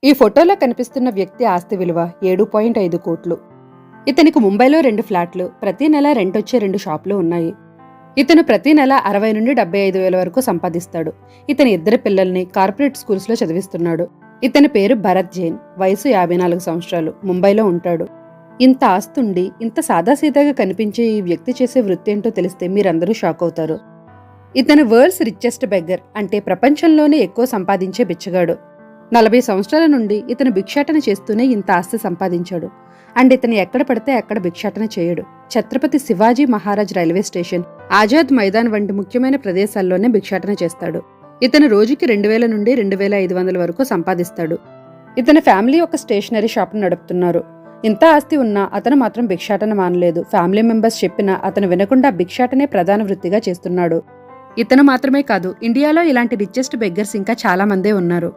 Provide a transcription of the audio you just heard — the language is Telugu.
ఈ ఫోటోలో కనిపిస్తున్న వ్యక్తి ఆస్తి విలువ 7.5 కోట్లు. ఇతనికి ముంబైలో 2 ఫ్లాట్లు, ప్రతి నెల రెంటొచ్చే 2 షాపులు ఉన్నాయి. ఇతను ప్రతి నెల 60 నుండి 75 వేల వరకు సంపాదిస్తాడు. ఇతని 2 పిల్లల్ని కార్పొరేట్ స్కూల్స్లో చదివిస్తున్నాడు. ఇతని పేరు భరత్ జైన్, వయసు 54 సంవత్సరాలు, ముంబైలో ఉంటాడు. ఇంత ఆస్తుండి ఇంత సాదాసీదాగా కనిపించే ఈ వ్యక్తి చేసే వృత్తి ఏంటో తెలిస్తే మీరందరూ షాక్ అవుతారు. ఇతను వరల్డ్స్ రిచెస్ట్ బెగ్గర్, అంటే ప్రపంచంలోనే ఎక్కువ సంపాదించే బిచ్చగాడు. 40 సంవత్సరాల నుండి ఇతను భిక్షాటన చేస్తూనే ఇంత ఆస్తి సంపాదించాడు. అండ్ ఇతను ఎక్కడ పడితే అక్కడ భిక్షాటన చేయడు. ఛత్రపతి శివాజీ మహారాజ్ రైల్వే స్టేషన్, ఆజాద్ మైదాన్ వంటి ముఖ్యమైన ప్రదేశాల్లోనే భిక్షాటన చేస్తాడు. ఇతను రోజుకి 2000 నుండి 2500 వరకు సంపాదిస్తాడు. ఇతని ఫ్యామిలీ ఒక స్టేషనరీ షాప్ను నడుపుతున్నారు. ఇంత ఆస్తి ఉన్నా అతను మాత్రం భిక్షాటన మానలేదు. ఫ్యామిలీ మెంబర్స్ చెప్పినా అతను వినకుండా భిక్షాటనే ప్రధాన వృత్తిగా చేస్తున్నాడు. ఇతను మాత్రమే కాదు, ఇండియాలో ఇలాంటి రిచెస్ట్ బెగ్గర్స్ ఇంకా చాలా మందే ఉన్నారు.